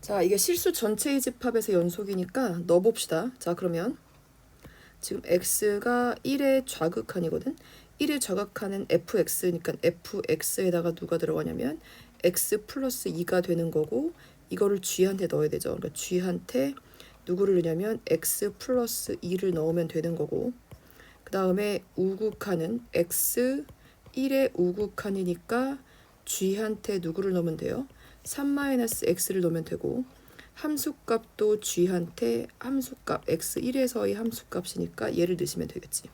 자, 이게 실수 전체의 집합에서 연속이니까 넣어봅시다. 자, 그러면 지금 x가 1의 좌극한이거든. 1의 좌극한은 fx니까 fx에다가 누가 들어가냐면 x 플러스 2가 되는 거고, 이거를 g한테 넣어야 되죠. 그러니까 g한테 누구를 넣냐면 x 플러스 2를 넣으면 되는 거고, 그 다음에 우극한은 x 1의 우극한이니까 g한테 누구를 넣으면 돼요? 3-x를 넣으면 되고, 함수값도 g한테 함수값 x1에서의 함수값이니까 얘를 넣으시면 되겠지.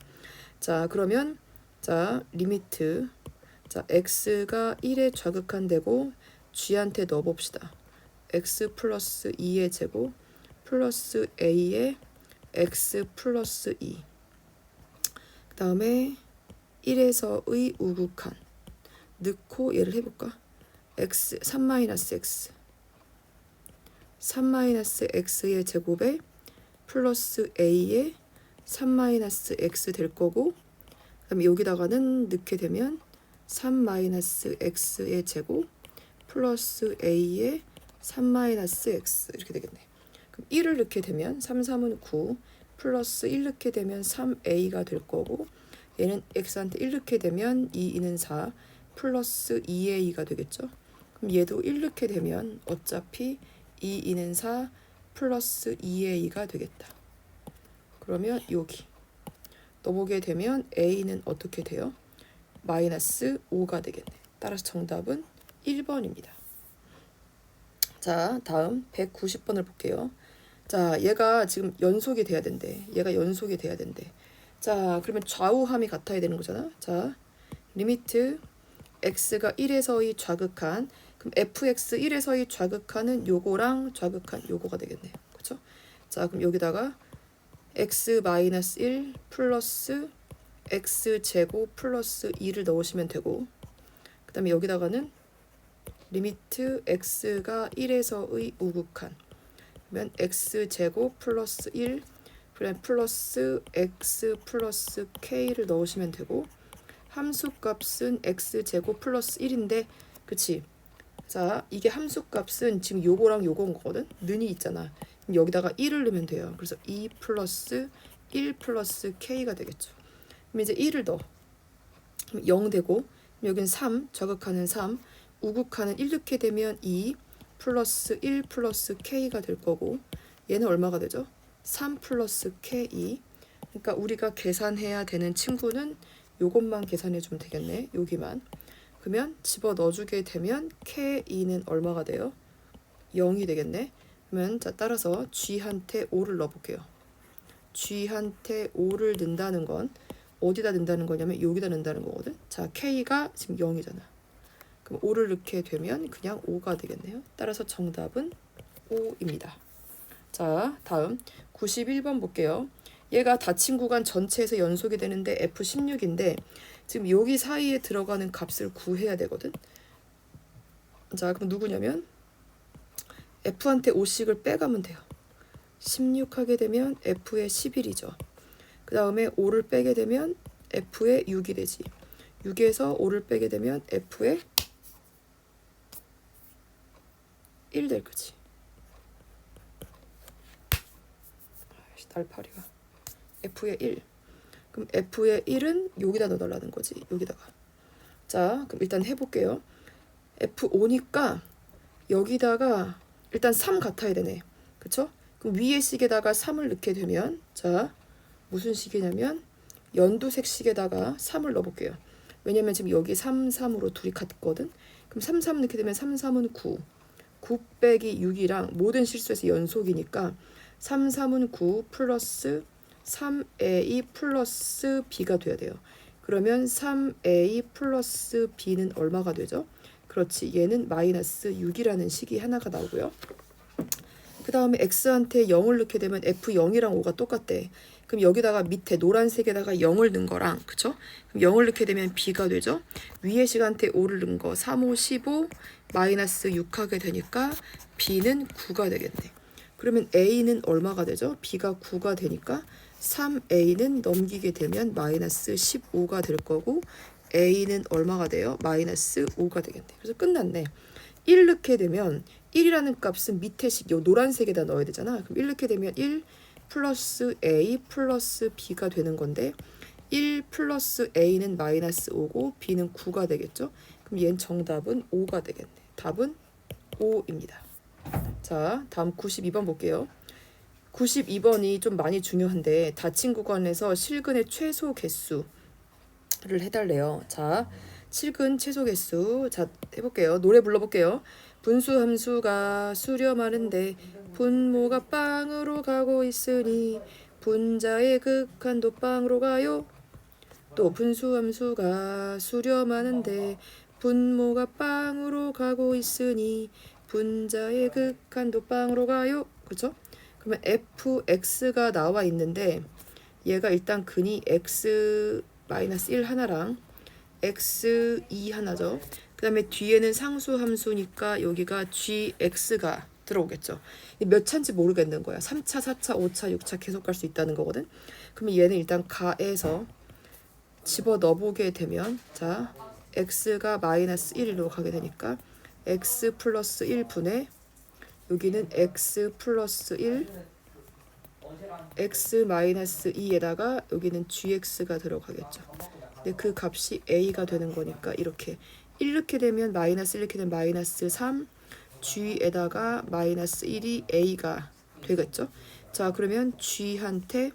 자, 그러면 자 리미트, 자 x가 1의 좌극한 되고 g한테 넣어봅시다. x 플러스 2의 제곱 플러스 a의 x 플러스 2, 그 다음에 1에서의 우극한 넣고 얘를 해볼까? x 3-x 3-x의 제곱에 플러스 a의 3-x 될 거고, 그 다음에 여기다가는 넣게 되면 3-x의 제곱 플러스 a의 3-x 이렇게 되겠네. 그럼 1을 넣게 되면 3, 3은 9 플러스 1 넣게 되면 3a가 될 거고, 얘는 x한테 1 넣게 되면 2, 2는 4 플러스 2a가 되겠죠. 그럼 얘도 1 넣게 되면 어차피 2, 2는 4 플러스 2a가 되겠다. 그러면 여기 넣어보게 되면 a는 어떻게 돼요? 마이너스 5가 되겠네. 따라서 정답은 1번입니다. 자, 다음 190번을 볼게요. 자, 얘가 지금 연속이 돼야 된대. 얘가 연속이 돼야 된대. 자, 그러면 좌우함이 같아야 되는 거잖아. 자, 리미트 x가 1에서의 좌극한, 그럼 fx 1에서의 좌극한은 요거랑 좌극한 요거가 되겠네요. 그렇죠? 자, 그럼 여기다가 x-1 플러스 x제곱 플러스 2를 넣으시면 되고, 그 다음에 여기다가는 리미트 x가 1에서의 우극한, 그러면 x제곱 플러스 1 플러스 x 플러스 k를 넣으시면 되고, 함수값은 x제곱 플러스 1인데 그치? 자, 이게 함수값은 지금 요거랑 요건 거거든? 는이 있잖아. 여기다가 1을 넣으면 돼요. 그래서 2 플러스 1 플러스 k가 되겠죠. 그럼 이제 1을 넣어. 그럼 0 되고, 여긴 3, 좌극하는 3, 우극하는 1 넣게 되면 2 플러스 1 플러스 k가 될 거고, 얘는 얼마가 되죠? 3 플러스 k. 그러니까 우리가 계산해야 되는 친구는 요것만 계산해주면 되겠네. 여기만. 그러면 집어 넣어주게 되면 K2는 얼마가 돼요? 0이 되겠네. 그러면 자, 따라서 G한테 5를 넣어볼게요. G한테 5를 넣는다는 건 어디다 넣는다는 거냐면 여기다 넣는다는 거거든. 자, K가 지금 0이잖아. 그럼 5를 넣게 되면 그냥 5가 되겠네요. 따라서 정답은 5입니다. 자, 다음 91번 볼게요. 얘가 닫힌 구간 전체에서 연속이 되는데 F16인데 지금 여기 사이에 들어가는 값을 구해야 되거든. 자, 그럼 누구냐면 F한테 5씩을 빼가면 돼요. 16 하게 되면 F의 11이죠. 그 다음에 5를 빼게 되면 F의 6이 되지. 6에서 5를 빼게 되면 F의 1 될 거지. 날파리가. F의 1. 그럼 F의 1은 여기다 넣어달라는 거지. 여기다가. 자, 그럼 일단 해볼게요. F5니까 여기다가 일단 3 같아야 되네. 그쵸? 그럼 위의 식에다가 3을 넣게 되면, 자, 무슨 식이냐면 연두색 식에다가 3을 넣어볼게요. 왜냐면 지금 여기 3, 3으로 둘이 같거든. 그럼 3, 3 넣게 되면 3, 3은 9. 9 빼기 6이랑 모든 실수에서 연속이니까 3, 3은 9 플러스 3a 플러스 b가 돼야 돼요. 그러면 3a 플러스 b는 얼마가 되죠? 그렇지, 얘는 마이너스 6이라는 식이 하나가 나오고요. 그 다음에 x한테 0을 넣게 되면 f0이랑 5가 똑같대. 그럼 여기다가 밑에 노란색에다가 0을 넣은 거랑, 그쵸? 그럼 0을 넣게 되면 b가 되죠. 위에 식한테 5를 넣은 거 3, 5, 15 마이너스 6 하게 되니까 b는 9가 되겠네. 그러면 a는 얼마가 되죠? b가 9가 되니까 3a는 넘기게 되면 마이너스 15가 될 거고, a는 얼마가 돼요? 마이너스 5가 되겠네. 그래서 끝났네. 1 넣게 되면 1이라는 값은 밑에 식, 요 노란색에다 넣어야 되잖아. 그럼 이렇게 되면 1 플러스 A 플러스 B가 되는 건데 1 플러스 A는 마이너스 5고 B는 9가 되겠죠. 그럼 얘는 정답은 5가 되겠네. 답은 5입니다. 자, 다음 92번 볼게요. 92번이 좀 많이 중요한데 닫힌 구간에서 실근의 최소 개수를 해달래요. 자, 실근 최소 개수. 자, 해볼게요. 노래 불러볼게요. 분수 함수가 수렴하는데 분모가 빵으로 가고 있으니 분자의 극한도 빵으로 가요. 또 분수 함수가 수렴하는데 분모가 빵으로 가고 있으니 분자의 극한도 빵으로 가요. 그렇죠? 그러면 fx가 나와 있는데 얘가 일단 근이 x-1 하나랑 x2 하나죠. 그 다음에 뒤에는 상수 함수니까 여기가 gx가 들어오겠죠. 몇 차인지 모르겠는 거야. 3차, 4차, 5차, 6차 계속 갈 수 있다는 거거든. 그러면 얘는 일단 가에서 집어넣어보게 되면 자 x가 마이너스 1로 가게 되니까 x 플러스 1분의 여기는 x 플러스 1 x 마이너스 2에다가 여기는 gx가 들어가겠죠. 근데 그 값이 a가 되는 거니까 이렇게 되면 마이너스 1 이렇게 되면 마이너스 3 g에다가 마이너스 1이 a가 되겠죠. 자 그러면 g한테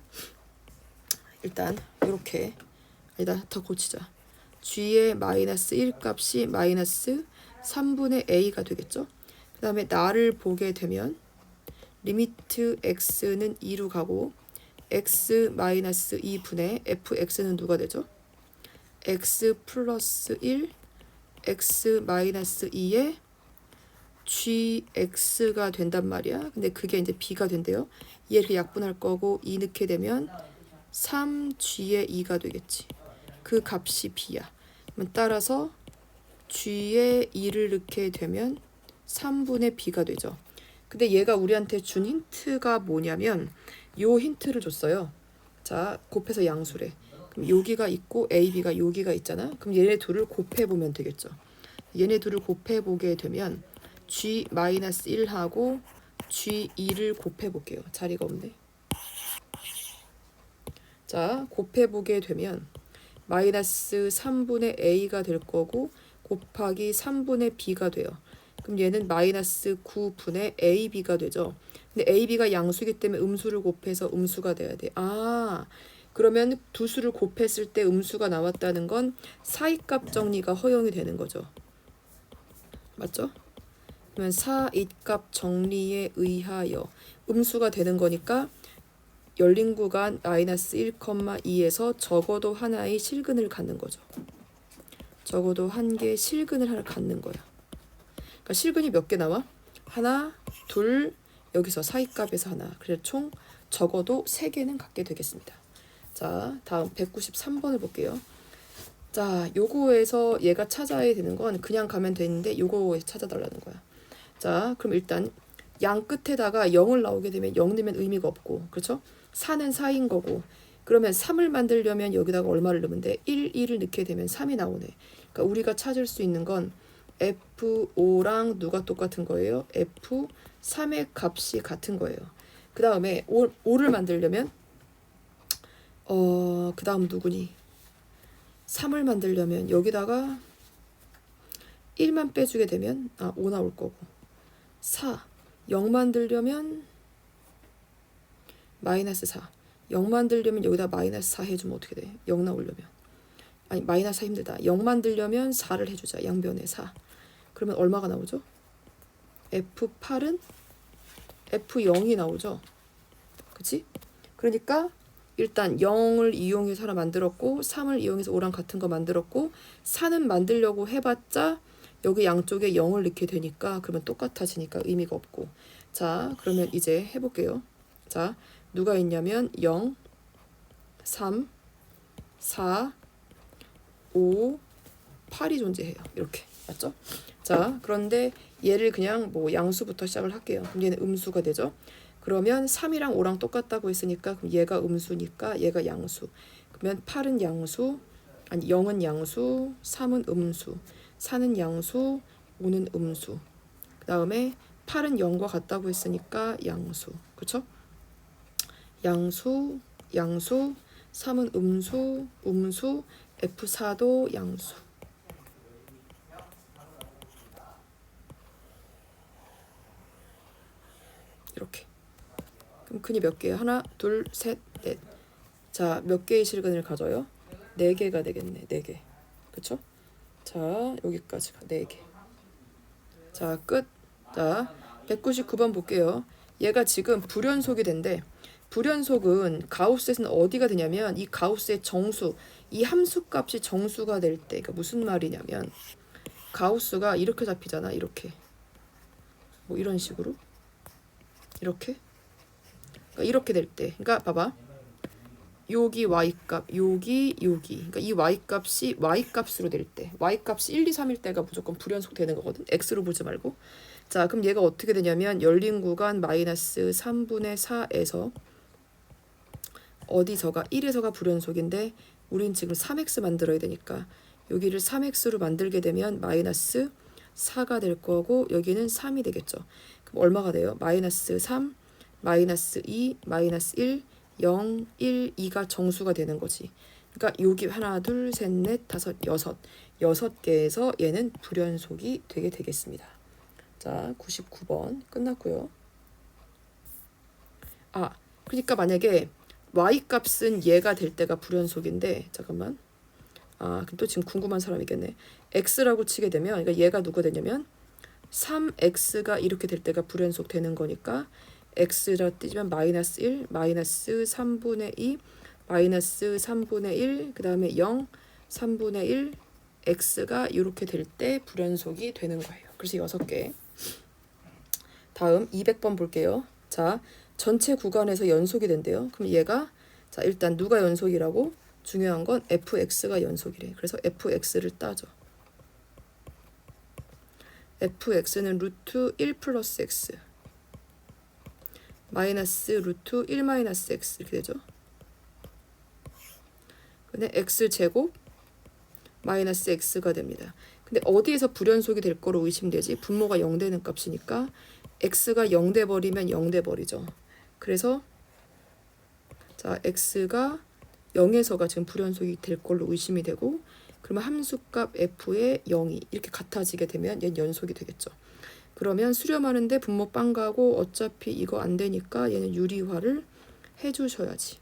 일단 이렇게 일단 더 고치자. g의 마이너스 1 값이 마이너스 3분의 a가 되겠죠. 그 다음에 나를 보게 되면 리미트 x는 2로 가고 x 마이너스 2분의 fx는 누가 되죠? x 플러스 1 x 마이너스 2에 gx가 된단 말이야. 근데 그게 이제 b가 된대요. 얘 이렇게 약분할 거고 2 넣게 되면 3g의 2가 되겠지. 그 값이 b야. 그럼 따라서 g의 2를 넣게 되면 3분의 b가 되죠. 근데 얘가 우리한테 준 힌트가 뭐냐면 요 힌트를 줬어요. 자 곱해서 양수래. 그럼 여기가 있고 a, b가 여기가 있잖아. 그럼 얘네 둘을 곱해보면 되겠죠. 얘네 둘을 곱해보게 되면 g-1하고 g2를 곱해볼게요. 자리가 없네. 자 곱해보게 되면 마이너스 3분의 a가 될 거고 곱하기 3분의 b가 돼요. 그럼 얘는 마이너스 9분의 ab가 되죠. 근데 ab가 양수이기 때문에 음수를 곱해서 음수가 돼야 돼. 아 그러면 두 수를 곱했을 때 음수가 나왔다는 건 사이값 정리가 허용이 되는 거죠. 맞죠? 그러면 사이값 정리에 의하여 음수가 되는 거니까 열린 구간 마이너스 1,2에서 적어도 하나의 실근을 갖는 거죠. 적어도 한 개의 실근을 갖는 거야. 그러니까 실근이 몇 개 나와? 하나, 둘, 여기서 사이값에서 하나. 그래서 총 적어도 3개는 갖게 되겠습니다. 자, 다음 193번을 볼게요. 자, 요거에서 얘가 찾아야 되는 건 그냥 가면 되는데 요거에서 찾아달라는 거야. 자, 그럼 일단 양 끝에다가 0을 나오게 되면 0 넣으면 의미가 없고, 그렇죠? 4는 4인 거고, 그러면 3을 만들려면 여기다가 얼마를 넣으면 돼? 1, 1을 넣게 되면 3이 나오네. 그러니까 우리가 찾을 수 있는 건 F5랑 누가 똑같은 거예요? F3의 값이 같은 거예요. 그 다음에 5를 만들려면 그 다음 누구니? 3을 만들려면 여기다가 1만 빼주게 되면 5 나올 거고 4, 0 만들려면 마이너스 4 0 만들려면 여기다 마이너스 4 해주면 어떻게 돼? 0 나오려면 아니 마이너스 4 힘들다. 0 만들려면 4를 해주자. 양변에 4 그러면 얼마가 나오죠? F8은 F0이 나오죠. 그치? 그러니까 일단 0을 이용해서 하나 만들었고 3을 이용해서 5랑 같은 거 만들었고 4는 만들려고 해봤자 여기 양쪽에 0을 넣게 되니까 그러면 똑같아지니까 의미가 없고 자 그러면 이제 해볼게요. 자 누가 있냐면 0, 3, 4, 5, 8이 존재해요. 이렇게 맞죠? 자 그런데 얘를 그냥 뭐 양수부터 시작을 할게요. 그럼 얘는 음수가 되죠. 그러면 3이랑 5랑 똑같다고 했으니까 그럼 얘가 음수니까 얘가 양수. 그러면 8은 양수, 아니 0은 양수, 3은 음수, 4는 양수, 5는 음수. 그 다음에 8은 0과 같다고 했으니까 양수. 그쵸? 양수, 양수, 3은 음수, 음수, F4도 양수. 이렇게. 그럼 근이 몇 개예요? 하나, 둘, 셋, 넷. 자, 몇 개의 실근을 가져요? 4개가 되겠네. 4개. 그쵸? 자, 여기까지가 4개. 자, 끝. 자, 199번 볼게요. 얘가 지금 불연속이 된대. 불연속은 가우스에서는 어디가 되냐면 이 가우스의 정수, 이 함수값이 정수가 될 때, 그러니까 무슨 말이냐면 가우스가 이렇게 잡히잖아. 이렇게. 뭐 이런 식으로. 이렇게. 그러니까 이렇게 될 때. 그러니까 봐봐. 여기 y값, 여기. 그러니까 이 y값이 y값으로 될 때, y값이 1, 2, 3일 때가 무조건 불연속 되는 거거든. x로 보지 말고. 자, 그럼 얘가 어떻게 되냐면 열린 구간 마이너스 3분의 4에서 어디서가 1에서가 불연속인데 우린 지금 3x 만들어야 되니까 여기를 3x로 만들게 되면 마이너스 4가 될 거고 여기는 3이 되겠죠. 그럼 얼마가 돼요? 마이너스 3, 마이너스 2, 마이너스 1, 0, 1, 2가 정수가 되는 거지. 그러니까 여기 하나, 둘, 셋, 넷, 다섯, 여섯 개에서 얘는 불연속이 되게 되겠습니다. 자, 99번 끝났고요. 아, 그러니까 만약에 y값은 얘가 될 때가 불연속인데 잠깐만. 아, 그럼 또 지금 궁금한 사람 있겠네. x라고 치게 되면 그러니까 얘가 누가 되냐면 3x가 이렇게 될 때가 불연속 되는 거니까 x라 띄면 마이너스 1, 마이너스 3분의 2, 마이너스 3분의 1, 그 다음에 0, 3분의 1, x가 이렇게 될 때 불연속이 되는 거예요. 그래서 6개. 다음 200번 볼게요. 자, 전체 구간에서 연속이 된대요. 그럼 얘가 자 일단 누가 연속이라고? 중요한 건 fx가 연속이래. 그래서 fx를 따져. fx는 루트 1 플러스 x 마이너스 루트 1 마이너스 x 이렇게 되죠. 근데 x제곱 마이너스 x가 됩니다. 근데 어디에서 불연속이 될 거로 의심되지? 분모가 0 되는 값이니까 x가 0 돼 버리면 0 돼 버리죠. 그래서 자 x가 0에서가 지금 불연속이 될 걸로 의심이 되고 그러면 함수값 f의 0이 이렇게 같아지게 되면 얘는 연속이 되겠죠. 그러면 수렴하는데 분모 빵 가고 어차피 이거 안 되니까 얘는 유리화를 해주셔야지.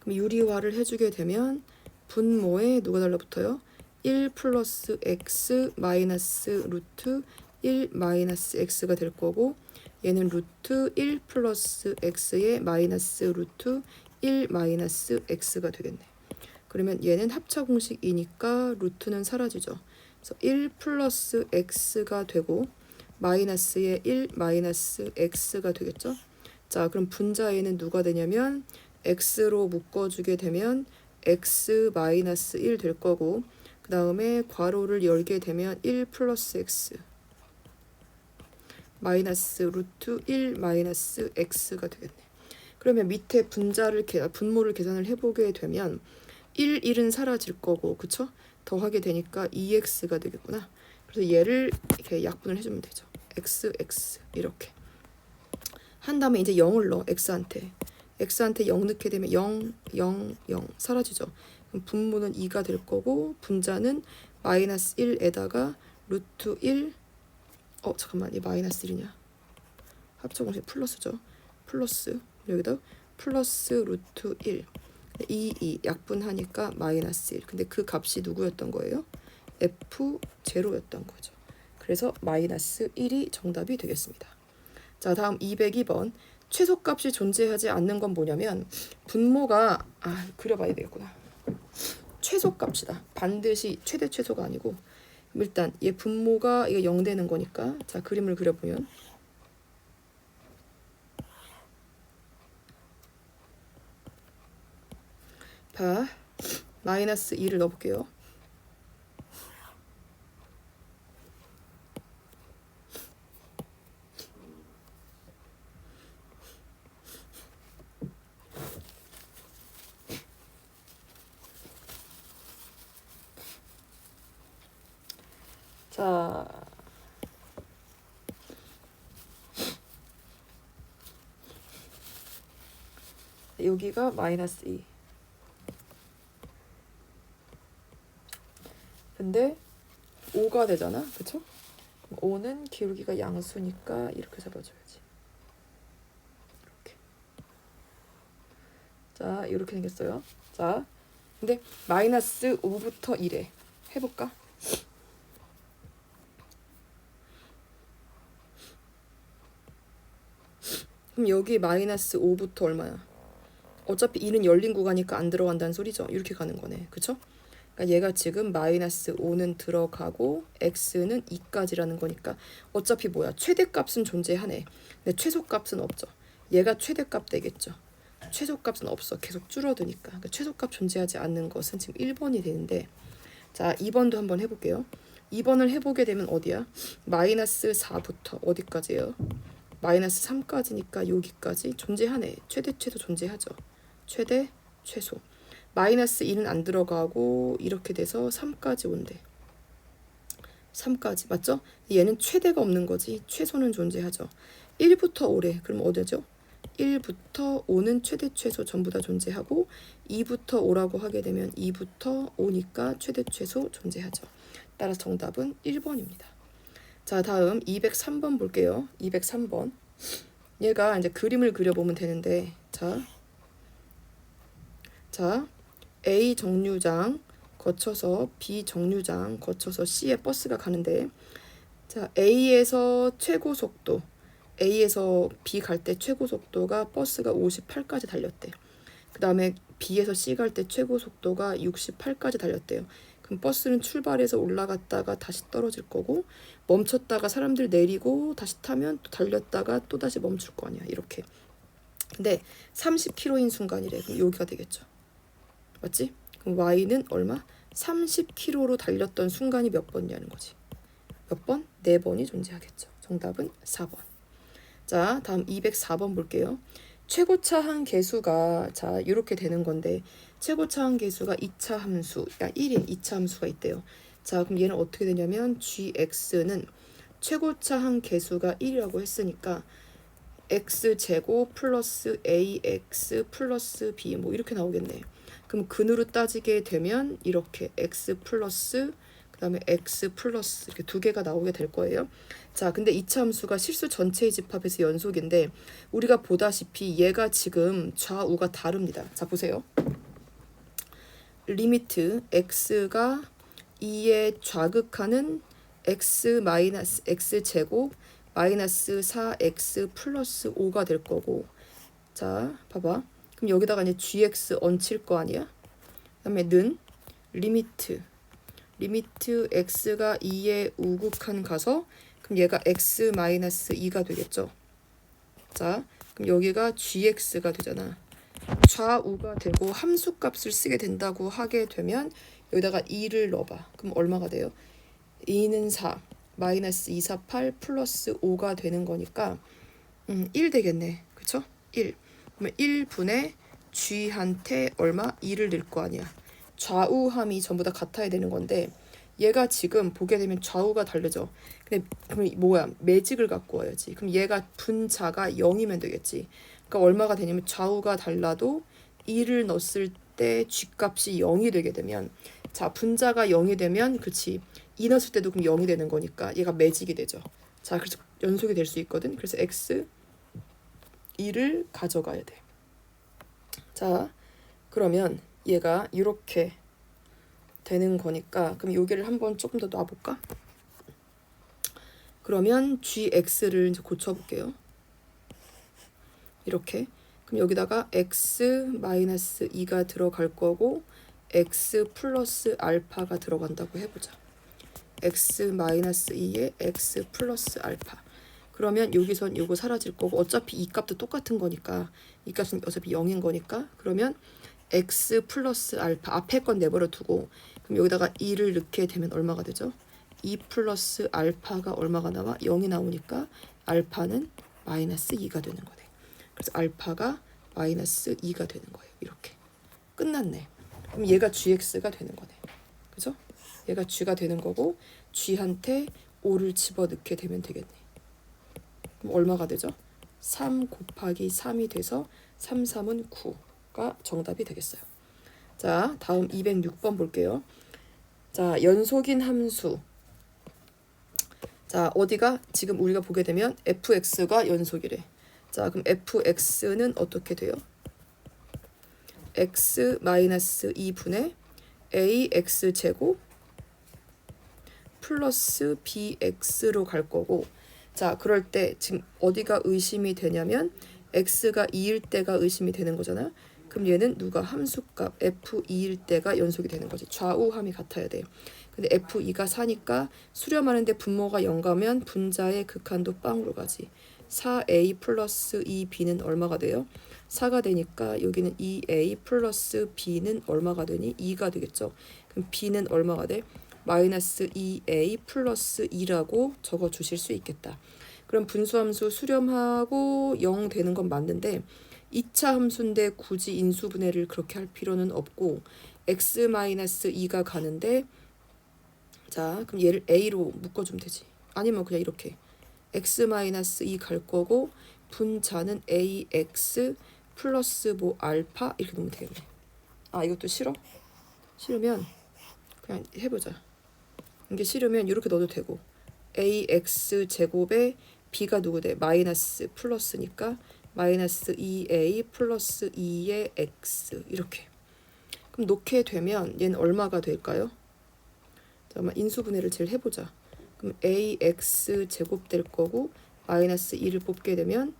그럼 유리화를 해주게 되면 분모에 누가 달라붙어요? 1 플러스 x 마이너스 루트 1 마이너스 x가 될 거고 얘는 루트 1 플러스 x의 마이너스 루트 1 마이너스 x가 되겠네. 그러면 얘는 합차 공식이니까 루트는 사라지죠. 그래서 1 플러스 x가 되고 마이너스의 1 마이너스 x가 되겠죠. 자, 그럼 분자에는 누가 되냐면 x로 묶어주게 되면 x 마이너스 1 될 거고 그 다음에 괄호를 열게 되면 1 플러스 x 마이너스 루트 1 마이너스 x가 되겠네. 그러면 밑에 분모를 계산을 해보게 되면 1, 1은 사라질 거고 그쵸? 더하게 되니까 2x가 되겠구나. 그래서 얘를 이렇게 약분을 해주면 되죠. x, x 이렇게 한 다음에 이제 0을 넣어. x한테 0 넣게 되면 0, 0, 0 사라지죠. 그럼 분모는 2가 될 거고 분자는 마이너스 1에다가 루트 1 잠깐만 이 마이너스 1이냐 합쳐공식 플러스죠. 플러스 여기다 플러스 루트 1 2 약분하니까 마이너스 1 근데 그 값이 누구였던 거예요? F0였던 거죠. 그래서 마이너스 1이 정답이 되겠습니다. 자, 다음 202번 최소값이 존재하지 않는 건 뭐냐면 분모가 그려봐야 되겠구나. 최소값이다. 반드시 최대 최소가 아니고 일단 얘 분모가 이거 0 되는 거니까 자 그림을 그려보면 봐 마이너스 2를 넣어볼게요. 자 여기가 마이너스 2. 근데 5가 되잖아. 그쵸? 5는 기울기가 양수니까 이렇게 잡아줘야지. 이렇게. 자, 이렇게 생겼어요. 자, 근데 마이너스 5부터 1에 해볼까? 그럼 여기 마이너스 5부터 얼마야? 어차피 2는 열린 구간이니까 안 들어간다는 소리죠. 이렇게 가는 거네. 그쵸? 그러니까 얘가 지금 마이너스 5는 들어가고 x는 2까지라는 거니까 어차피 뭐야? 최대값은 존재하네. 근데 최소값은 없죠. 얘가 최대값 되겠죠. 최소값은 없어. 계속 줄어드니까. 그러니까 최소값 존재하지 않는 것은 지금 1번이 되는데, 자 2번도 한번 해볼게요. 2번을 해보게 되면 어디야? 마이너스 4부터 어디까지예요? 마이너스 3까지니까 여기까지 존재하네. 최대 최소 존재하죠. 최대 최소. 마이너스 2는 안 들어가고 이렇게 돼서 3까지 온대. 3까지 맞죠? 얘는 최대가 없는 거지. 최소는 존재하죠. 1부터 5래. 그럼 어디죠? 1부터 5는 최대 최소 전부 다 존재하고 2부터 5라고 하게 되면 2부터 5니까 최대 최소 존재하죠. 따라서 정답은 1번입니다. 자, 다음 203번 볼게요. 203번. 얘가 이제 그림을 그려보면 되는데, 자, A 정류장 거쳐서 B 정류장 거쳐서 C에 버스가 가는데, 자, A에서 최고 속도, A에서 B 갈 때 최고 속도가 버스가 58까지 달렸대. 그 다음에 B에서 C 갈 때 최고 속도가 68까지 달렸대요. 그럼 버스는 출발해서 올라갔다가 다시 떨어질 거고, 멈췄다가 사람들 내리고 다시 타면 또 달렸다가 또 다시 멈출 거 아니야. 이렇게. 근데 30km인 순간이래. 그럼 여기가 되겠죠. 맞지? 그럼 Y는 얼마? 30km로 달렸던 순간이 몇 번이냐는 거지. 몇 번? 4번이 존재하겠죠. 정답은 4번. 자, 다음 204번 볼게요. 최고차 한 개수가, 자, 이렇게 되는 건데, 최고차 한 개수가 2차 함수, 야 1인 2차 함수가 있대요. 자, 그럼 얘는 어떻게 되냐면 gx는 최고차 한 개수가 1이라고 했으니까 x제곱 플러스 ax 플러스 b 뭐 이렇게 나오겠네. 그럼 근으로 따지게 되면 이렇게 x 플러스 그 다음에 x 플러스 이렇게 두 개가 나오게 될 거예요. 자, 근데 2차 함수가 실수 전체의 집합에서 연속인데 우리가 보다시피 얘가 지금 좌우가 다릅니다. 자, 보세요. 리미트 x가 2에 좌극하는 x 마이너스 x 제곱 마이너스 4x 플러스 5가 될 거고, 자 봐봐. 그럼 여기다가 이제 gx 얹힐 거 아니야? 그 다음에 는 리미트 x가 2에 우극한 가서 그럼 얘가 x 마이너스 2가 되겠죠. 자 그럼 여기가 gx가 되잖아. 좌우가 되고 함수값을 쓰게 된다고 하게 되면 여기다가 2를 넣어봐. 그럼 얼마가 돼요? 2는 4 마이너스 2, 4, 8 플러스 5가 되는 거니까 1 되겠네. 그쵸? 1. 그러면 1분의 g한테 얼마? 2를 넣을 거 아니야. 좌우함이 전부 다 같아야 되는 건데 얘가 지금 보게 되면 좌우가 다르죠. 근데 그럼 뭐야? 매직을 갖고 와야지. 그럼 얘가 분자가 0이면 되겠지. 그러니까 얼마가 되냐면 좌우가 달라도 2를 넣었을 때 g값이 0이 되게 되면, 자 분자가 0이 되면 그치 2 넣었을 때도 그럼 0이 되는 거니까 얘가 매직이 되죠. 자 그래서 연속이 될 수 있거든. 그래서 x 2를 가져가야 돼. 자 그러면 얘가 이렇게 되는 거니까 그럼 여기를 한번 조금 더 놔볼까? 그러면 gx를 이제 고쳐볼게요. 이렇게. 그럼 여기다가 x 마이너스 2가 들어갈 거고 x 플러스 알파가 들어간다고 해보자. x 마이너스 2에 x 플러스 알파. 그러면 여기선 요거 사라질 거고 어차피 이 값도 똑같은 거니까 이 값은 어차피 0인 거니까 그러면 x 플러스 알파 앞에 건 내버려 두고 그럼 여기다가 2를 넣게 되면 얼마가 되죠? 2 플러스 알파가 얼마가 나와? 0이 나오니까 알파는 마이너스 2가 되는 거네. 그래서 알파가 마이너스 2가 되는 거예요. 이렇게 끝났네. 그럼 얘가 gx가 되는 거네. 그죠? 얘가 g가 되는 거고 g한테 5를 집어넣게 되면 되겠네. 그럼 얼마가 되죠? 3 곱하기 3이 돼서 3, 3은 9. 2가 정답이 되겠어요. 자, 다음 206번 볼게요. 자, 연속인 함수. 자, 어디가 지금 우리가 보게 되면 fx가 연속이래. 자, 그럼 fx는 어떻게 돼요? x-2분의 ax제곱 플러스 bx로 갈 거고, 자, 그럴 때 지금 어디가 의심이 되냐면 x가 2일 때가 의심이 되는 거잖아. 그럼 얘는 누가 함수값 f2일 때가 연속이 되는 거지. 좌우함이 같아야 돼. 근데 f2가 4니까 수렴하는데 분모가 0 가면 분자의 극한도 빵으로 가지. 4a 플러스 2b는 얼마가 돼요? 4가 되니까 여기는 2a 플러스 b는 얼마가 되니? 2가 되겠죠. 그럼 b는 얼마가 돼? 마이너스 2a 플러스 2라고 적어 주실 수 있겠다. 그럼 분수함수 수렴하고 0 되는 건 맞는데 2차 함수인데 굳이 인수분해를 그렇게 할 필요는 없고 x-2가 가는데, 자, 그럼 얘를 a로 묶어주면 되지. 아니면 그냥 이렇게 x-2 갈 거고 분자는 ax 플러스 뭐 알파 이렇게 놓으면 되겠네. 아, 이것도 싫어? 싫으면 그냥 해보자. 이게 싫으면 이렇게 넣어도 되고 ax 제곱에 b가 누구 돼? 마이너스 플러스니까 마이너스 2a 플러스 2의 x 이렇게. 그럼 놓게 되면 얘는 얼마가 될까요? 잠깐만, 인수분해를 제일 해보자. 그럼 ax 제곱 될 거고 마이너스 2를 뽑게 되면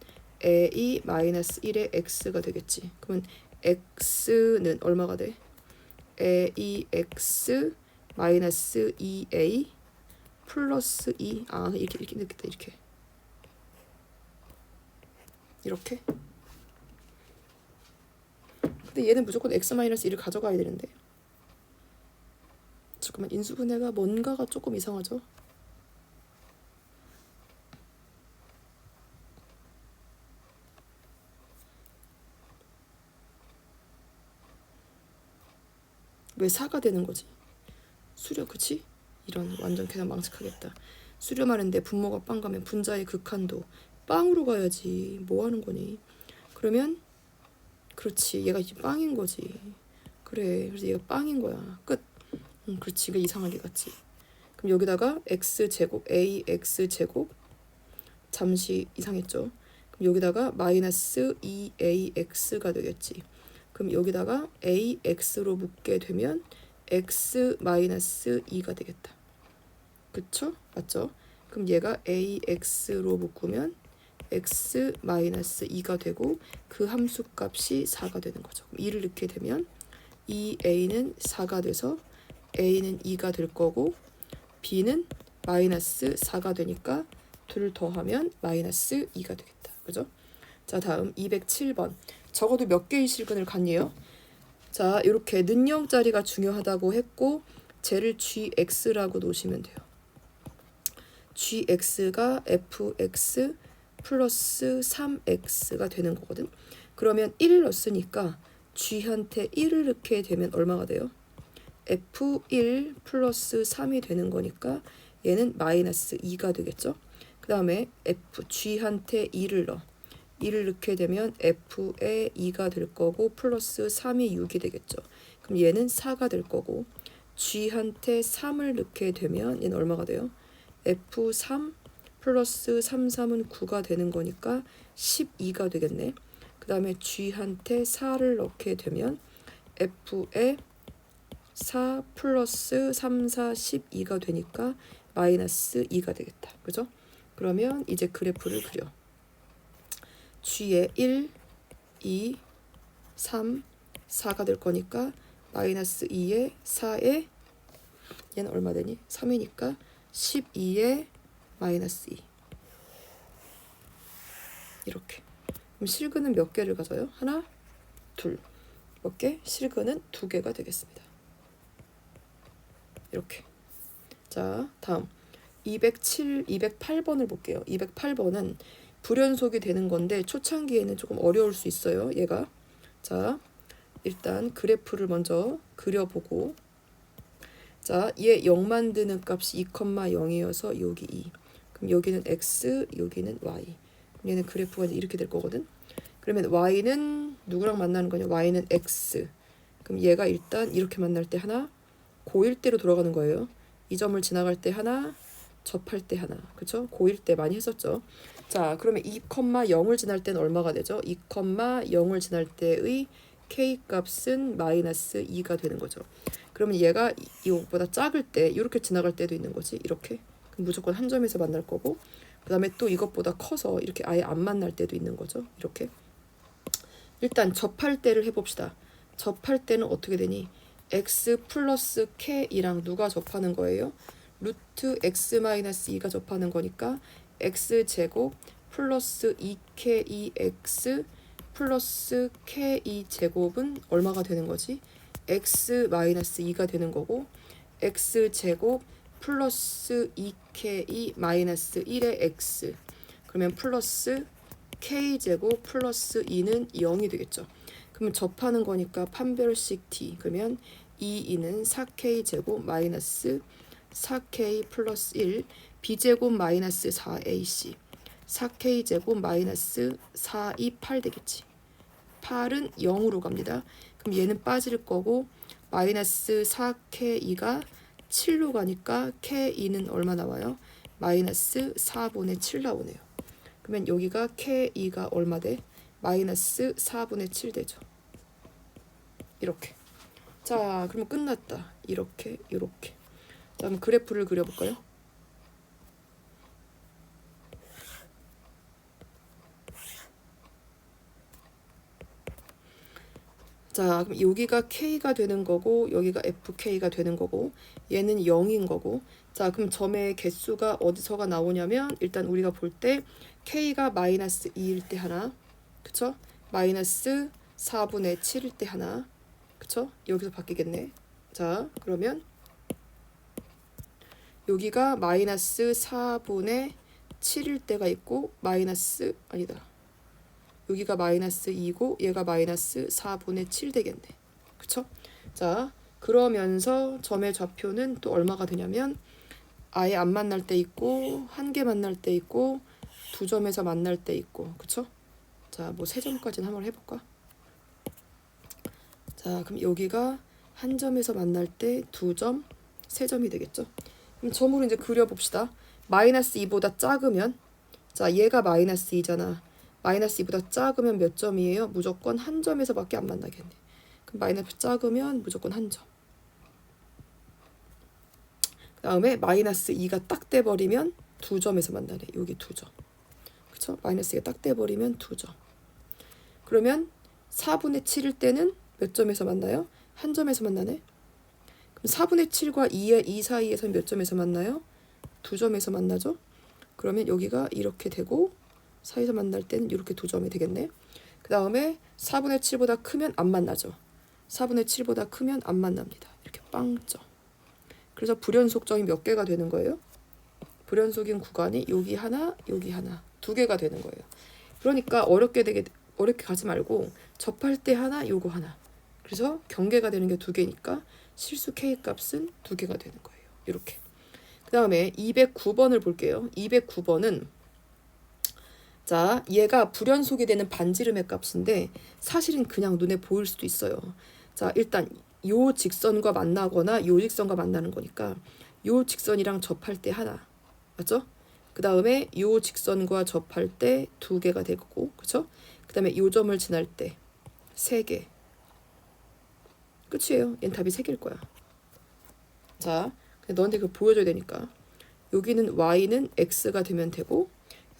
a 마이너스 1의 x가 되겠지. 그러면 x는 얼마가 돼? ax 마이너스 2a 플러스 2. 아, 이렇게 넣겠다. 이렇게. 근데 얘는 무조건 x 마이너스 1을 가져가야 되는데. 잠깐만, 인수분해가 뭔가가 조금 이상하죠? 왜 4가 되는 거지? 수렴, 그치? 이런 완전 계산 망측하겠다. 수렴하는데 분모가 빵 가면 분자의 극한도 빵으로 가야지. 뭐 하는 거니? 그러면 그렇지, 얘가 이제 빵인 거지. 그래, 그래서 얘가 빵인 거야. 끝. 그렇지, 이거 이상하게 갔지. 그럼 여기다가 x제곱 ax제곱 잠시 이상했죠. 그럼 여기다가 마이너스 2ax가 되겠지. 그럼 여기다가 ax로 묶게 되면 x 마이너스 2가 되겠다. 그쵸? 맞죠? 그럼 얘가 ax로 묶으면 x 마이너스 2가 되고 그 함수 값이 4가 되는 거죠. 그럼 2를 넣게 되면 2a는 4가 돼서 a는 2가 될 거고 b는 마이너스 4가 되니까 둘 더하면 마이너스 2가 되겠다. 그죠? 자, 다음 207번. 적어도 몇 개의 실근을 갖니요? 자, 이렇게 는영짜리가 중요하다고 했고 쟤를 gx라고 놓으시면 돼요. gx가 fx 플러스 3x가 되는 거거든. 그러면 1을 넣었으니까 g한테 1을 넣게 되면 얼마가 돼요? f1 플러스 3이 되는 거니까 얘는 마이너스 2가 되겠죠. 그 다음에 g한테 2를 넣어. 2를 넣게 되면 f에 2가 될 거고 플러스 3이 6이 되겠죠. 그럼 얘는 4가 될 거고 g한테 3을 넣게 되면 얘는 얼마가 돼요? f3 플러스 3, 3은 9가 되는 거니까 12가 되겠네. 그 다음에 g한테 4를 넣게 되면 f에 4 플러스 3, 4, 12가 되니까 마이너스 2가 되겠다. 그죠? 그러면 이제 그래프를 그려. g에 1, 2, 3, 4가 될 거니까 마이너스 2에 4에 얘는 얼마 되니? 3이니까 12에 마이너스 2. 이렇게. 그럼 실근은 몇 개를 가져요? 하나, 둘. 몇 개? 실근은 2개가 되겠습니다. 이렇게. 자, 다음 208번을 볼게요. 208번은 불연속이 되는 건데 초창기에는 조금 어려울 수 있어요. 얘가. 자, 일단 그래프를 먼저 그려보고, 자, 얘 0 만드는 값이 2,0이어서 여기 2. 그럼 여기는 x, 여기는 y. 얘는 그래프가 이렇게 될 거거든. 그러면 y는 누구랑 만나는 거냐? y는 x. 그럼 얘가 일단 이렇게 만날 때 하나, 고일 대로 돌아가는 거예요. 이 점을 지나갈 때 하나, 접할 때 하나. 그쵸? 고일 때 많이 했었죠. 자, 그러면 2,0을 지날 때는 얼마가 되죠? 2,0을 지날 때의 k 값은 마이너스 2가 되는 거죠. 그러면 얘가 이거보다 작을 때 이렇게 지나갈 때도 있는 거지. 이렇게. 그럼 무조건 한 점에서 만날 거고, 그 다음에 또 이것보다 커서 이렇게 아예 안 만날 때도 있는 거죠. 이렇게. 일단 접할 때를 해봅시다. 접할 때는 어떻게 되니? x 플러스 k이랑 누가 접하는 거예요? 루트 x 마이너스 2가 접하는 거니까 x제곱 플러스 2kx 플러스 k2제곱은 얼마가 되는 거지? x 마이너스 2가 되는 거고, x제곱 플러스 2k 마이너스 1의 x, 그러면 플러스 k제곱 플러스 2는 0이 되겠죠. 그러면 접하는 거니까 판별식 t, 그러면 2는 4k제곱 마이너스 4k 플러스 1, b제곱 마이너스 4ac, 4k제곱 마이너스 4, 2, 8 되겠지. 8은 0으로 갑니다. 그럼 얘는 빠질 거고, 마이너스 4k2가 7로 가니까 k2는 얼마 나와요? 마이너스 4분의 7 나오네요. 그러면 여기가 k2가 얼마 돼? 마이너스 4분의 7 되죠. 이렇게. 자, 그러면 끝났다. 이렇게, 이렇게. 자, 그럼 그래프를 그려볼까요? 자, 그럼 여기가 K가 되는 거고, 여기가 FK가 되는 거고, 얘는 0인 거고. 자, 그럼 점의 개수가 어디서가 나오냐면, 일단 우리가 볼 때 K가 마이너스 2일 때 하나, 그쵸? 마이너스 4분의 7일 때 하나, 그쵸? 여기서 바뀌겠네. 자, 그러면 여기가 마이너스 4분의 7일 때가 있고, 마이너스, 아니다. 여기가 마이너스 2고 얘가 마이너스 4분의 7 되겠네. 그쵸? 자, 그러면서 점의 좌표는 또 얼마가 되냐면 아예 안 만날 때 있고, 한 개 만날 때 있고, 두 점에서 만날 때 있고. 그쵸? 자, 뭐 세 점까지는 한번 해볼까? 자, 그럼 여기가 한 점에서 만날 때 두 점, 세 점이 되겠죠? 그럼 점으로 이제 그려봅시다. 마이너스 2보다 작으면, 자, 얘가 마이너스 2잖아. 마이너스 2보다 작으면 몇 점이에요? 무조건 한 점에서밖에 안 만나겠네. 그럼 마이너스 작으면 무조건 한 점. 그 다음에 마이너스 2가 딱 돼버리면 두 점에서 만나네. 여기 두 점. 그쵸? 마이너스 2가 딱 돼버리면 두 점. 그러면 4분의 7일 때는 몇 점에서 만나요? 한 점에서 만나네. 그럼 4분의 7과 2의 2 사이에서 몇 점에서 만나요? 두 점에서 만나죠? 그러면 여기가 이렇게 되고, 사이에서 만날 때는 이렇게 두 점이 되겠네. 그 다음에 4분의 7보다 크면 안 만나죠. 4분의 7보다 크면 안 만납니다. 이렇게 빵점. 그래서 불연속점이 몇 개가 되는 거예요? 불연속인 구간이 여기 하나, 여기 하나, 두 개가 되는 거예요. 그러니까 어렵게 가지 말고 접할 때 하나, 요거 하나. 그래서 경계가 되는 게 두 개니까 실수 K 값은 두 개가 되는 거예요. 이렇게. 그 다음에 209번을 볼게요. 209번은 자, 얘가 불연속이 되는 반지름의 값인데 사실은 그냥 눈에 보일 수도 있어요. 자, 일단 요 직선과 만나거나 요 직선과 만나는 거니까 요 직선이랑 접할 때 하나, 맞죠? 그 다음에 요 직선과 접할 때 두 개가 되고, 그쵸? 그 다음에 요 점을 지날 때 세 개. 끝이에요. 얘는 답이 세 개일 거야. 자, 너한테 그걸 보여줘야 되니까 여기는 y는 x가 되면 되고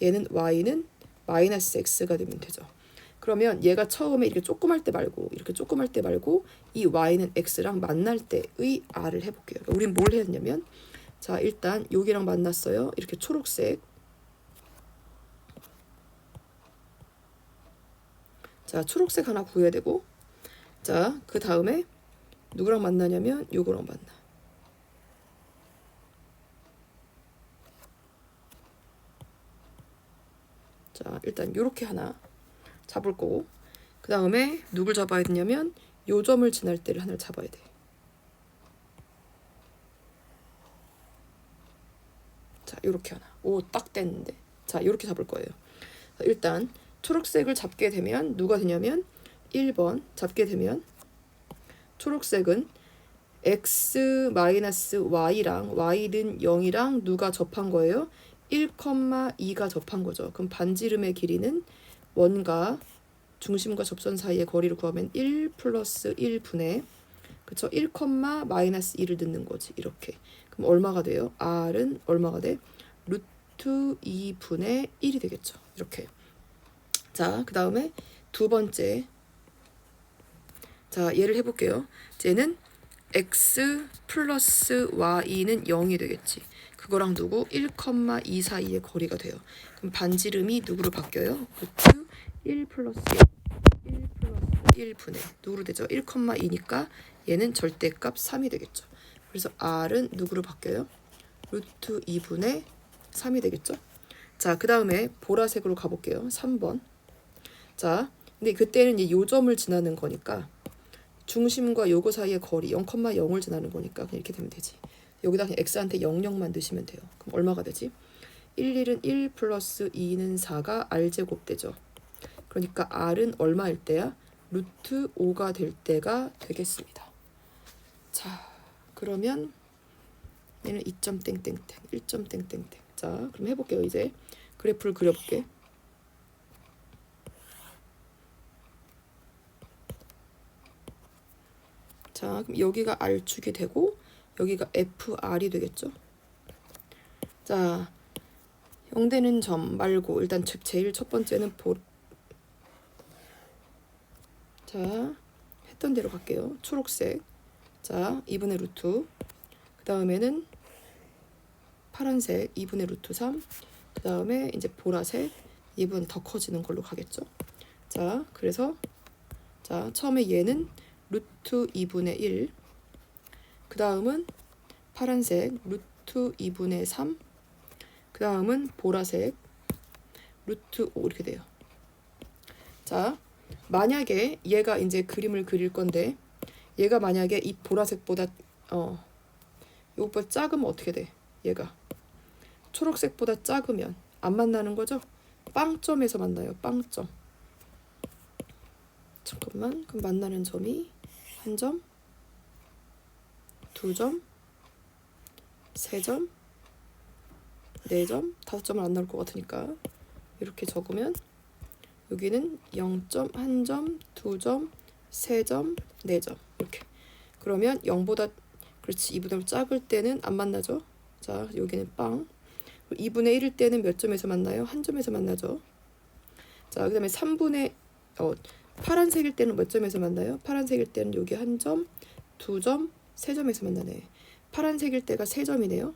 얘는 y는 마이너스 x가 되면 되죠. 그러면 얘가 처음에 이렇게 조그말 때 말고 이렇게 조그말 때 말고 이 y는 x랑 만날 때의 r을 해볼게요. 그러니까 우린 뭘 했냐면 자, 일단 여기랑 만났어요. 이렇게 초록색. 자, 초록색 하나 구해야 되고, 자, 그 다음에 누구랑 만나냐면 요거랑 만나. 자, 일단 요렇게 하나 잡을 거고, 그 다음에 누굴 잡아야 되냐면 요 점을 지날 때를 하나를 잡아야 돼. 자, 요렇게 하나. 오, 딱 됐는데. 자, 요렇게 잡을 거예요. 일단 초록색을 잡게 되면 누가 되냐면 1번 잡게 되면 초록색은 x-y랑 y는 0이랑 누가 접한 거예요? 1,2가 접한 거죠. 그럼 반지름의 길이는 원과 중심과 접선 사이의 거리를 구하면 1 플러스 1분의 그쵸? 1,-1을 넣는 거지. 이렇게. 그럼 얼마가 돼요? r은 얼마가 돼? 루트 2분의 1이 되겠죠. 이렇게. 자, 그 다음에 두 번째. 자, 얘를 해볼게요. 쟤는 x 플러스 y는 0이 되겠지. 그거랑 누구? 1,2 사이의 거리가 돼요. 그럼 반지름이 누구로 바뀌어요? 루트 1 플러스 1 플러스 1분의 누구로 되죠? 1,2니까 얘는 절대값 3이 되겠죠. 그래서 r은 누구로 바뀌어요? 루트 2분의 3이 되겠죠. 자, 그 다음에 보라색으로 가볼게요. 3번. 자, 근데 그때는 이 요점을 지나는 거니까 중심과 요거 사이의 거리 0,0을 지나는 거니까 그냥 이렇게 되면 되지. 여기다 그냥 x한테 00만 넣으시면 돼요. 그럼 얼마가 되지? 1은 1 플러스 2는 4가 r제곱 되죠. 그러니까 r은 얼마일 때야? 루트 5가 될 때가 되겠습니다. 자, 그러면 얘는 2점 땡땡땡 1점 땡땡땡. 자, 그럼 해볼게요. 이제 그래프를 그려볼게. 자, 그럼 여기가 R축이 되고 여기가 FR이 되겠죠. 자, 0되는 점 말고 일단 제일 첫 번째는 자, 했던 대로 갈게요. 초록색. 자, 2분의 루트. 그 다음에는 파란색 2분의 루트 3. 그 다음에 이제 보라색 2분 더 커지는 걸로 가겠죠. 자, 그래서 자, 처음에 얘는 루트 2분의 1. 그 다음은 파란색 루트 2분의 3. 그 다음은 보라색 루트 5 이렇게 돼요. 자, 만약에 얘가 이제 그림을 그릴 건데 얘가 만약에 이 보라색보다 이것보다 작으면 어떻게 돼? 얘가 초록색보다 작으면 안 만나는 거죠? 빵점에서 만나요. 빵점. 잠깐만. 그럼 만나는 점이 1점, 2점, 3점, 4점, 5점은 안 나올 것 같으니까 이렇게 적으면 여기는 0점, 1점, 2점, 3점, 4점 이렇게. 그러면 0보다 그렇지 2분의 1 작을 때는 안 만나죠. 자, 여기는 빵. 2분의 1일 때는 몇 점에서 만나요? 한 점에서 만나죠. 자, 그 다음에 3분의 파란색일 때는 몇 점에서 만나요? 파란색일 때는 여기 1점, 2점, 3점에서 만나네. 파란색일 때가 3점이네요.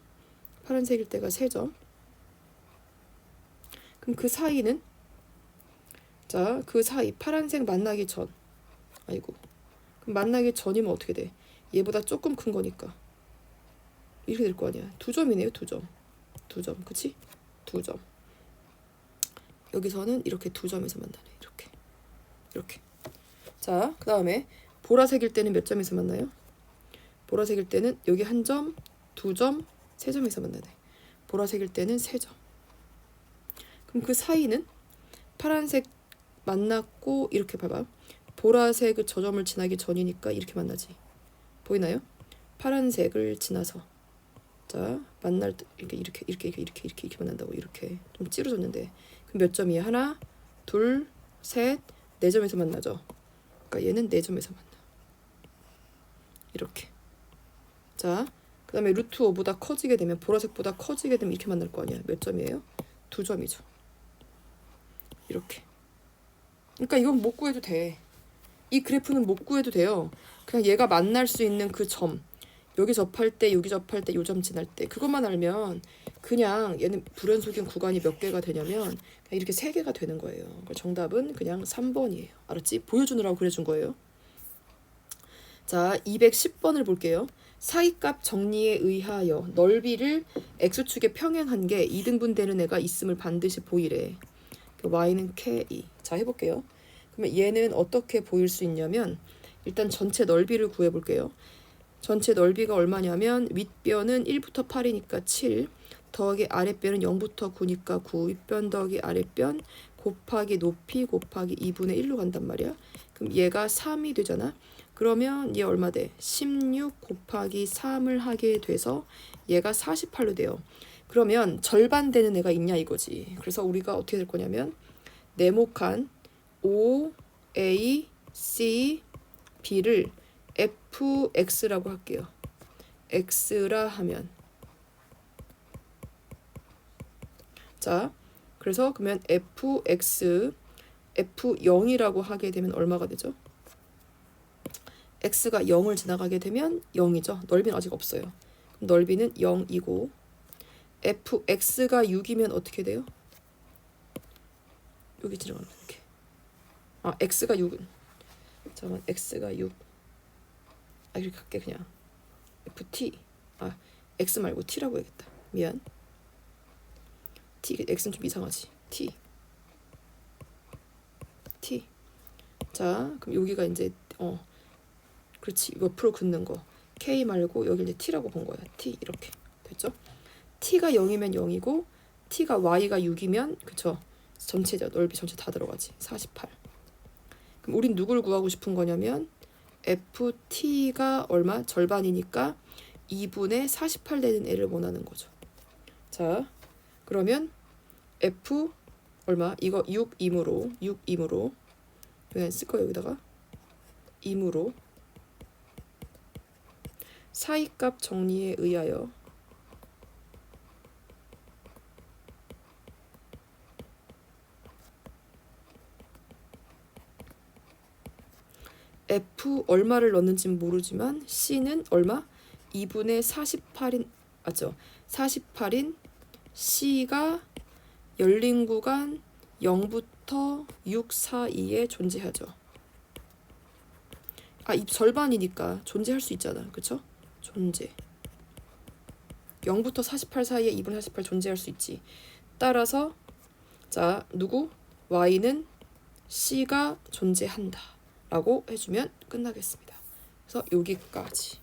파란색일 때가 3점. 그럼 그 사이는 자, 그 사이 파란색 만나기 전. 아이고. 그럼 만나기 전이면 어떻게 돼? 얘보다 조금 큰 거니까. 이렇게 될 거 아니야. 2점이네요. 2점. 2점. 그치? 2점. 여기서는 이렇게 2점에서 만나네. 이렇게. 이렇게. 자, 그 다음에 보라색일 때는 몇 점에서 만나요? 보라색일 때는 여기 1점, 2점, 3점에서 만나네. 보라색일 때는 3점. 그럼 그 사이는 파란색 만났고 이렇게 봐봐. 보라색을 저 점을 지나기 전이니까 이렇게 만나지. 보이나요? 파란색을 지나서 자 만날 때 이렇게 만난다고. 이렇게 좀 찌르졌는데 그럼 몇 점이야? 하나, 둘, 셋, 4점에서 만나죠. 그러니까 얘는 4점에서 만나. 이렇게. 자, 그 다음에 루트 5보다 커지게 되면 보라색보다 커지게 되면 이렇게 만날 거 아니야. 몇 점이에요? 2점이죠. 이렇게. 그러니까 이건 못 구해도 돼. 이 그래프는 못 구해도 돼요. 그냥 얘가 만날 수 있는 그 점, 여기 접할 때, 여기 접할 때, 요 점 지날 때 그것만 알면 그냥 얘는 불연속인 구간이 몇 개가 되냐면 그냥 이렇게 3개가 되는 거예요. 그러니까 정답은 그냥 3번이에요. 알았지? 보여주느라고 그래준 거예요. 자, 210번을 볼게요. 사이값 정리에 의하여 넓이를 x축에 평행한 게 2등분되는 애가 있음을 반드시 보이래. y는 k. 자, 해볼게요. 그러면 얘는 어떻게 보일 수 있냐면 일단 전체 넓이를 구해볼게요. 전체 넓이가 얼마냐면 윗변은 1부터 8이니까 7 더하기 아랫변은 0부터 9니까 9 윗변 더하기 아랫변 곱하기 높이 곱하기 2분의 1로 간단 말이야. 그럼 얘가 3이 되잖아. 그러면 얘 얼마 돼? 16 곱하기 3을 하게 돼서 얘가 48로 돼요. 그러면 절반 되는 애가 있냐 이거지. 그래서 우리가 어떻게 될 거냐면 네모칸 O, A, C, B를 fx라고 할게요. x라 하면 자, 그래서 그러면 fx f0이라고 하게 되면 얼마가 되죠? x가 0을 지나가게 되면 0이죠. 넓이는 아직 없어요. 그럼 넓이는 0이고 fx가 6이면 어떻게 돼요? 여기 지나가는 이렇게. 아, x가 6은 잠깐만, x가 6. 아, 이렇게 할게 그냥. ft. 아, x 말고 t라고 해야겠다. 미안. t, x는 좀 이상하지. t. 자, 그럼 여기가 이제 그렇지. 옆으로 긋는 거. k 말고 여기 이제 t라고 본 거야. t 이렇게 됐죠? t가 0이면 0이고 t가 y가 6이면 그쵸? 전체죠. 넓이 전체 다 들어가지. 48. 그럼 우린 누굴 구하고 싶은 거냐면 ft가 얼마? 절반이니까 2분의 48 되는 애를 원하는 거죠. 자, 그러면 f 얼마? 이거 6임으로 그냥 쓸 거예요. 여기다가 임으로 사이값 정리에 의하여 f 얼마를 넣는지는 모르지만 c는 얼마? 2분의 48인 맞죠? 48인 c가 열린 구간 0부터 6 사이에 존재하죠. 아, 이 절반이니까 존재할 수 있잖아. 그쵸? 존재. 0부터 48 사이에 2분의 48 존재할 수 있지. 따라서 자, 누구? y는 c가 존재한다 라고 해주면 끝나겠습니다. 그래서 여기까지.